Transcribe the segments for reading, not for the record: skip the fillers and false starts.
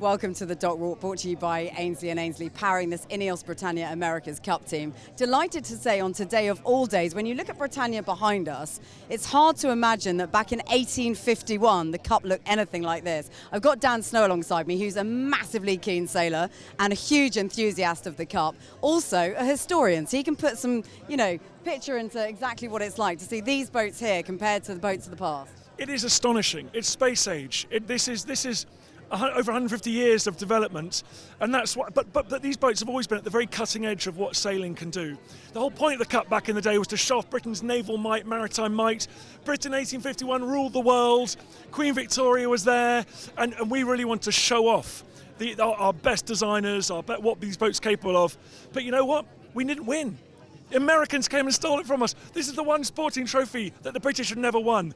Welcome to the Dock Walk, brought to you by Ainsley and Ainsley, powering this INEOS Britannia America's Cup team. Delighted to say on today of all days, when you look at Britannia behind us, it's hard to imagine that back in 1851, the Cup looked anything like this. I've got Dan Snow alongside me, who's a massively keen sailor and a huge enthusiast of the Cup. Also a historian, so he can put some, picture into exactly what it's like to see these boats here compared to the boats of the past. It is astonishing. It's space age. This is over 150 years of development, and that's what. But these boats have always been at the very cutting edge of what sailing can do. The whole point of the Cup back in the day was to show off Britain's naval might, maritime might. Britain, 1851, ruled the world. Queen Victoria was there, and we really want to show off our best designers, what these boats are capable of. But you know what? We didn't win. Americans came and stole it from us. This is the one sporting trophy that the British have never won.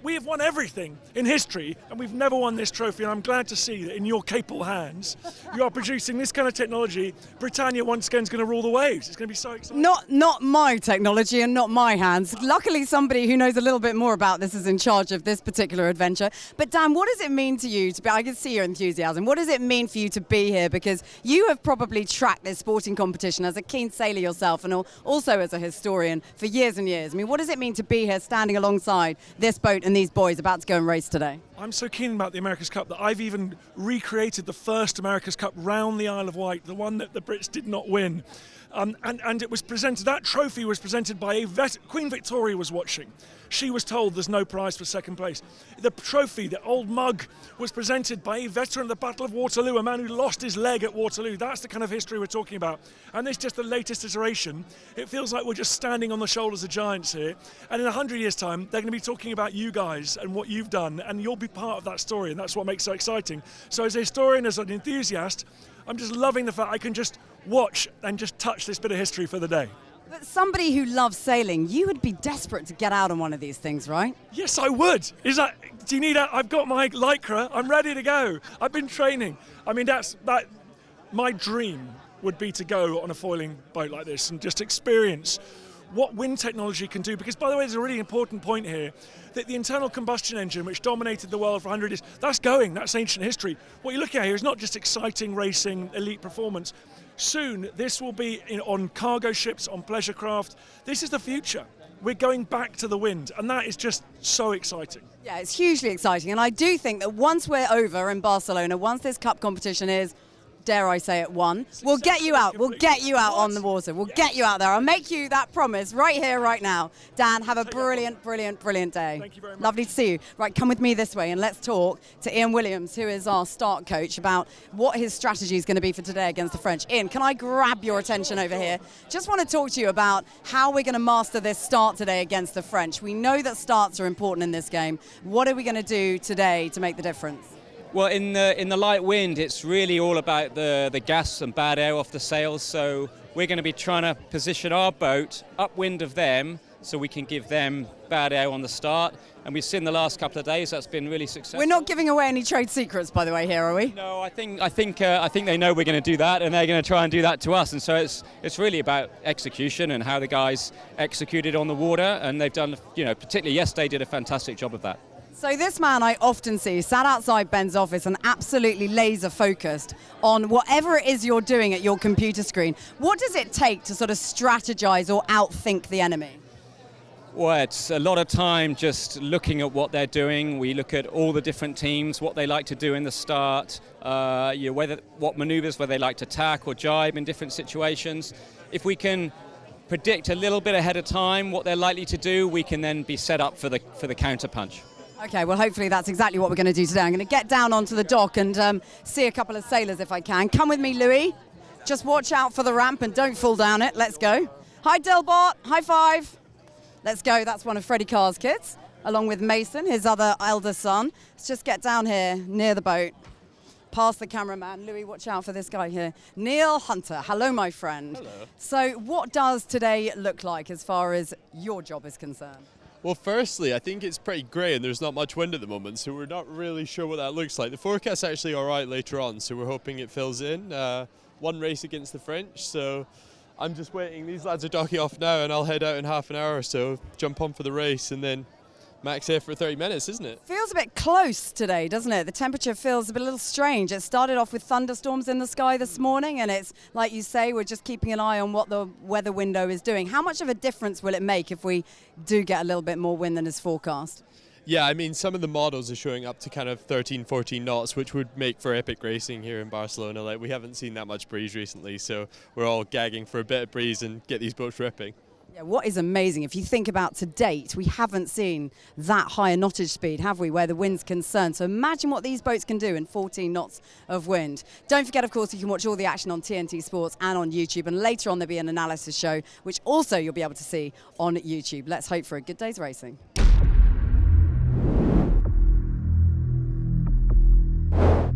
We have won everything in history, and we've never won this trophy, and I'm glad to see that in your capable hands, you are producing this kind of technology. Britannia once again is going to rule the waves. It's going to be so exciting. Not my technology and not my hands. Luckily, somebody who knows a little bit more about this is in charge of this particular adventure. But Dan, what does it mean to you to be, I can see your enthusiasm, what does it mean for you to be here? Because you have probably tracked this sporting competition as a keen sailor yourself, and also as a historian for years and years. I mean, what does it mean to be here standing alongside this boat and these boys about to go and race today? I'm so keen about the America's Cup that I've even recreated the first America's Cup round the Isle of Wight, the one that the Brits did not win. And it was presented, that trophy was presented by Queen Victoria was watching. She was told there's no prize for second place. The trophy, the old mug, was presented by a veteran of the Battle of Waterloo, a man who lost his leg at Waterloo. That's the kind of history we're talking about. And this is just the latest iteration. It feels like we're just standing on the shoulders of giants here. And in 100 years' time, they're going to be talking about you guys and what you've done, and you'll be part of that story, and that's what makes it so exciting. So as a historian, as an enthusiast, I'm just loving the fact I can just watch and just touch this bit of history for the day. But somebody who loves sailing, you would be desperate to get out on one of these things, right? Yes, I would. Do you need that? I've got my lycra. I'm ready to go. I've been training. I mean, my dream would be to go on a foiling boat like this and just experience what wind technology can do. Because, by the way, there's a really important point here, that the internal combustion engine, which dominated the world for 100 years, that's ancient history. What you're looking at here is not just exciting racing, elite performance. Soon, this will be on cargo ships, on pleasure craft. This is the future. We're going back to the wind, and that is just so exciting. Yeah, it's hugely exciting, and I do think that once we're over in Barcelona, once this Cup competition is, dare I say it, won, we'll get you out. We'll get you out on the water. We'll get you out there. I'll make you that promise right here, right now. Dan, have a brilliant, brilliant, brilliant day. Thank you very much. Lovely to see you. Right, come with me this way and let's talk to Iain Williams, who is our start coach, about what his strategy is going to be for today against the French. Iain, can I grab your attention over here? Just want to talk to you about how we're going to master this start today against the French. We know that starts are important in this game. What are we going to do today to make the difference? Well, in the light wind, it's really all about the gas and bad air off the sails. So we're going to be trying to position our boat upwind of them so we can give them bad air on the start. And we've seen the last couple of days that's been really successful. We're not giving away any trade secrets, by the way, here, are we? No, I think they know we're going to do that, and they're going to try and do that to us. And so it's really about execution and how the guys executed on the water, and they've done, particularly yesterday, did a fantastic job of that. So this man I often see sat outside Ben's office and absolutely laser focused on whatever it is you're doing at your computer screen. What does it take to sort of strategize or outthink the enemy? Well, it's a lot of time just looking at what they're doing. We look at all the different teams, what they like to do in the start, what maneuvers, whether they like to tack or jibe in different situations. If we can predict a little bit ahead of time what they're likely to do, we can then be set up for the counter punch. Okay, well, hopefully that's exactly what we're going to do today. I'm going to get down onto the dock and see a couple of sailors if I can. Come with me, Louis. Just watch out for the ramp and don't fall down it. Let's go. Hi, Dilbot. High five. Let's go. That's one of Freddie Carr's kids, along with Mason, his other elder son. Let's just get down here near the boat. Past the cameraman. Louis, watch out for this guy here. Neil Hunter. Hello, my friend. Hello. So what does today look like as far as your job is concerned? Well, firstly, I think it's pretty grey and there's not much wind at the moment, so we're not really sure what that looks like. The forecast's actually all right later on, so we're hoping it fills in. One race against the French, so I'm just waiting. These lads are docking off now, and I'll head out in half an hour or so, jump on for the race, and then max here for 30 minutes, isn't it? Feels a bit close today, doesn't it? The temperature feels a little strange. It started off with thunderstorms in the sky this morning, and it's, like you say, we're just keeping an eye on what the weather window is doing. How much of a difference will it make if we do get a little bit more wind than is forecast? Yeah, I mean, some of the models are showing up to kind of 13, 14 knots, which would make for epic racing here in Barcelona. Like, we haven't seen that much breeze recently, so we're all gagging for a bit of breeze and get these boats ripping. Yeah, what is amazing, if you think about to date, we haven't seen that high a knottage speed, have we, where the wind's concerned. So imagine what these boats can do in 14 knots of wind. Don't forget, of course, you can watch all the action on TNT Sports and on YouTube. And later on, there'll be an analysis show, which also you'll be able to see on YouTube. Let's hope for a good day's racing.